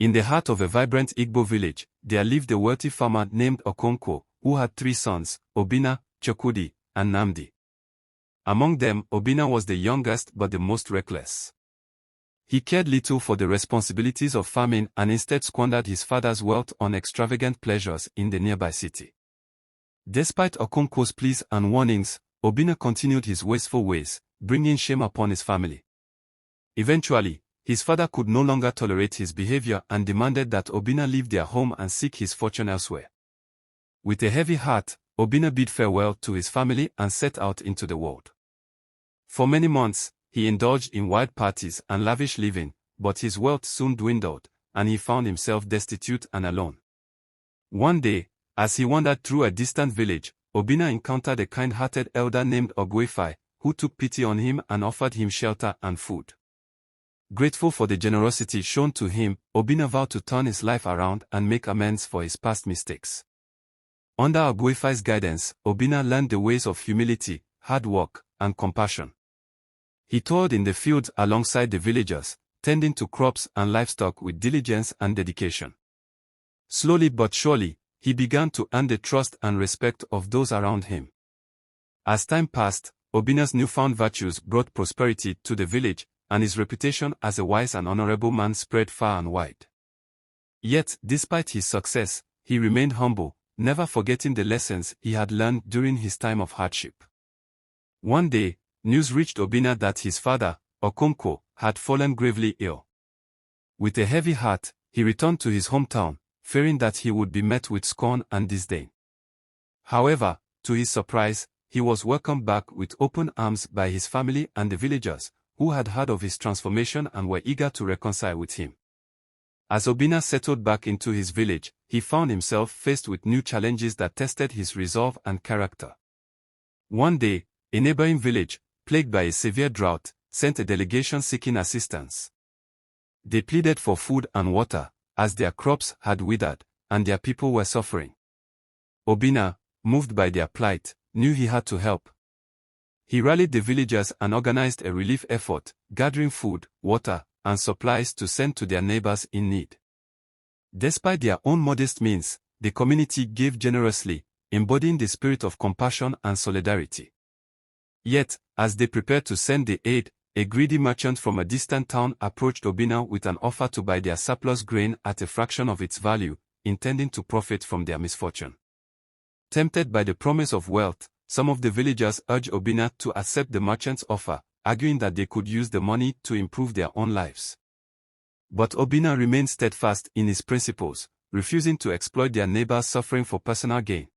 In the heart of a vibrant Igbo village, there lived a wealthy farmer named Okonkwo, who had 3 sons, Obinna, Chukwudi, and Nnamdi. Among them, Obinna was the youngest but the most reckless. He cared little for the responsibilities of farming and instead squandered his father's wealth on extravagant pleasures in the nearby city. Despite Okonkwo's pleas and warnings, Obinna continued his wasteful ways, bringing shame upon his family. Eventually, his father could no longer tolerate his behavior and demanded that Obinna leave their home and seek his fortune elsewhere. With a heavy heart, Obinna bid farewell to his family and set out into the world. For many months, he indulged in wild parties and lavish living, but his wealth soon dwindled, and he found himself destitute and alone. One day, as he wandered through a distant village, Obinna encountered a kind-hearted elder named Ogwefai, who took pity on him and offered him shelter and food. Grateful for the generosity shown to him, Obinna vowed to turn his life around and make amends for his past mistakes. Under Ogwefai's guidance, Obinna learned the ways of humility, hard work, and compassion. He toiled in the fields alongside the villagers, tending to crops and livestock with diligence and dedication. Slowly but surely, he began to earn the trust and respect of those around him. As time passed, Obinna's newfound virtues brought prosperity to the village, and his reputation as a wise and honorable man spread far and wide. Yet, despite his success, he remained humble, never forgetting the lessons he had learned during his time of hardship. One day, news reached Obinna that his father, Okonkwo, had fallen gravely ill. With a heavy heart, he returned to his hometown, fearing that he would be met with scorn and disdain. However, to his surprise, he was welcomed back with open arms by his family and the villagers, who had heard of his transformation and were eager to reconcile with him. As Obinna settled back into his village, he found himself faced with new challenges that tested his resolve and character. One day, a neighboring village, plagued by a severe drought, sent a delegation seeking assistance. They pleaded for food and water, as their crops had withered, and their people were suffering. Obinna, moved by their plight, knew he had to help. He rallied the villagers and organized a relief effort, gathering food, water, and supplies to send to their neighbors in need. Despite their own modest means, the community gave generously, embodying the spirit of compassion and solidarity. Yet, as they prepared to send the aid, a greedy merchant from a distant town approached Obinna with an offer to buy their surplus grain at a fraction of its value, intending to profit from their misfortune. Tempted by the promise of wealth, some of the villagers urged Obinna to accept the merchant's offer, arguing that they could use the money to improve their own lives. But Obinna remained steadfast in his principles, refusing to exploit their neighbors' suffering for personal gain.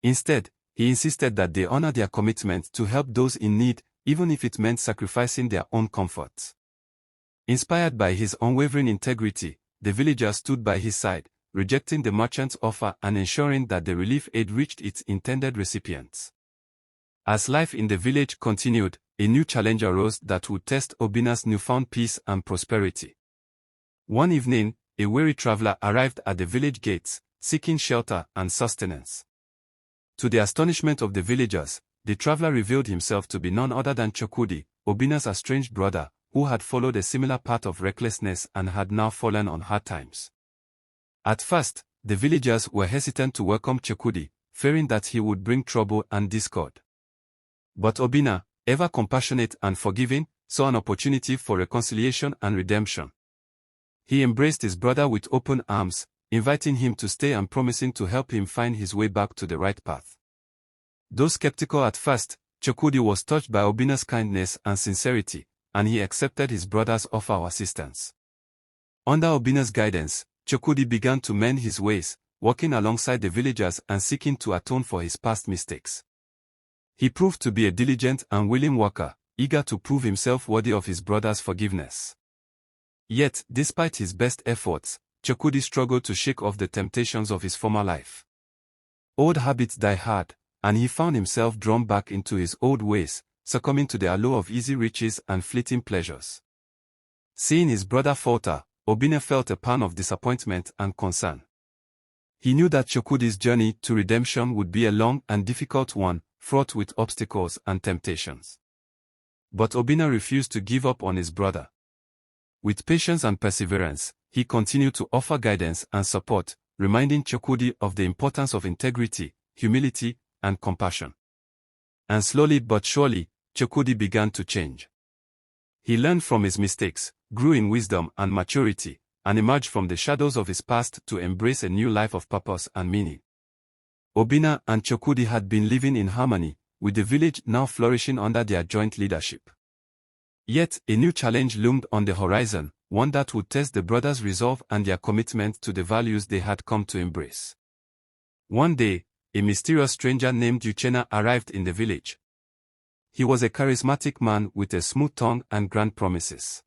Instead, he insisted that they honor their commitment to help those in need, even if it meant sacrificing their own comforts. Inspired by his unwavering integrity, the villagers stood by his side, rejecting the merchant's offer and ensuring that the relief aid reached its intended recipients. As life in the village continued, a new challenge arose that would test Obinna's newfound peace and prosperity. One evening, a weary traveler arrived at the village gates, seeking shelter and sustenance. To the astonishment of the villagers, the traveler revealed himself to be none other than Chukwudi, Obinna's estranged brother, who had followed a similar path of recklessness and had now fallen on hard times. At first, the villagers were hesitant to welcome Chukwudi, fearing that he would bring trouble and discord. But Obinna, ever compassionate and forgiving, saw an opportunity for reconciliation and redemption. He embraced his brother with open arms, inviting him to stay and promising to help him find his way back to the right path. Though skeptical at first, Chukwudi was touched by Obinna's kindness and sincerity, and he accepted his brother's offer of assistance. Under Obinna's guidance, Chukwudi began to mend his ways, working alongside the villagers and seeking to atone for his past mistakes. He proved to be a diligent and willing worker, eager to prove himself worthy of his brother's forgiveness. Yet, despite his best efforts, Chukwudi struggled to shake off the temptations of his former life. Old habits die hard, and he found himself drawn back into his old ways, succumbing to the allure of easy riches and fleeting pleasures. Seeing his brother falter, Obinna felt a pang of disappointment and concern. He knew that Chukwudi's journey to redemption would be a long and difficult one, fraught with obstacles and temptations. But Obinna refused to give up on his brother. With patience and perseverance, he continued to offer guidance and support, reminding Chukwudi of the importance of integrity, humility, and compassion. And slowly but surely, Chukwudi began to change. He learned from his mistakes, grew in wisdom and maturity, and emerged from the shadows of his past to embrace a new life of purpose and meaning. Obinna and Chukwudi had been living in harmony, with the village now flourishing under their joint leadership. Yet, a new challenge loomed on the horizon, one that would test the brothers' resolve and their commitment to the values they had come to embrace. One day, a mysterious stranger named Uchenna arrived in the village. He was a charismatic man with a smooth tongue and grand promises.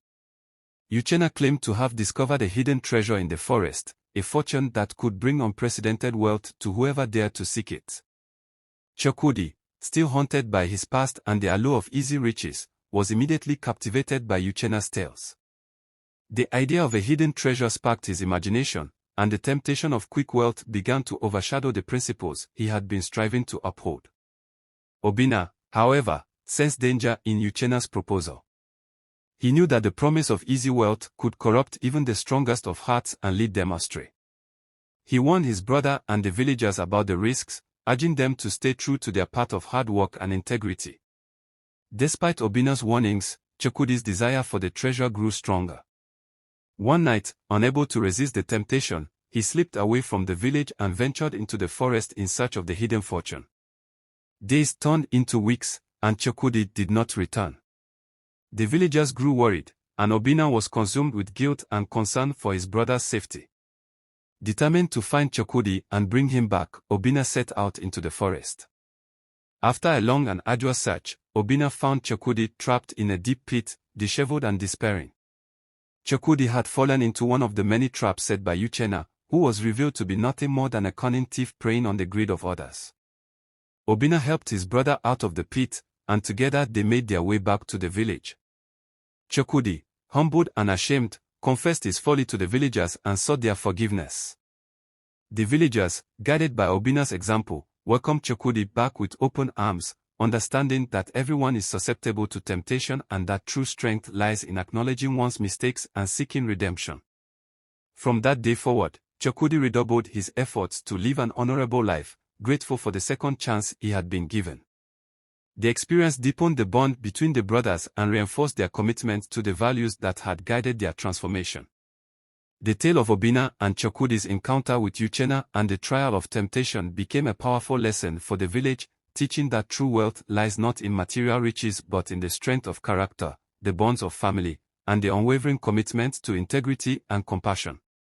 Uchenna claimed to have discovered a hidden treasure in the forest, a fortune that could bring unprecedented wealth to whoever dared to seek it. Chukwudi, still haunted by his past and the allure of easy riches, was immediately captivated by Uchenna's tales. The idea of a hidden treasure sparked his imagination, and the temptation of quick wealth began to overshadow the principles he had been striving to uphold. Obinna, however, sensed danger in Uchenna's proposal. He knew that the promise of easy wealth could corrupt even the strongest of hearts and lead them astray. He warned his brother and the villagers about the risks, urging them to stay true to their path of hard work and integrity. Despite Obinna's warnings, Chukwudi's desire for the treasure grew stronger. One night, unable to resist the temptation, he slipped away from the village and ventured into the forest in search of the hidden fortune. Days turned into weeks, and Chukwudi did not return. The villagers grew worried, and Obinna was consumed with guilt and concern for his brother's safety. Determined to find Chukwudi and bring him back, Obinna set out into the forest. After a long and arduous search, Obinna found Chukwudi trapped in a deep pit, disheveled and despairing. Chukwudi had fallen into one of the many traps set by Uchenna, who was revealed to be nothing more than a cunning thief preying on the greed of others. Obinna helped his brother out of the pit, and together they made their way back to the village. Chukwudi, humbled and ashamed, confessed his folly to the villagers and sought their forgiveness. The villagers, guided by Obinna's example, welcomed Chukwudi back with open arms, understanding that everyone is susceptible to temptation and that true strength lies in acknowledging one's mistakes and seeking redemption. From that day forward, Chukwudi redoubled his efforts to live an honorable life, grateful for the second chance he had been given. The experience deepened the bond between the brothers and reinforced their commitment to the values that had guided their transformation. The tale of Obinna and Chukwudi's encounter with Uchenna and the trial of temptation became a powerful lesson for the village, teaching that true wealth lies not in material riches but in the strength of character, the bonds of family, and the unwavering commitment to integrity and compassion.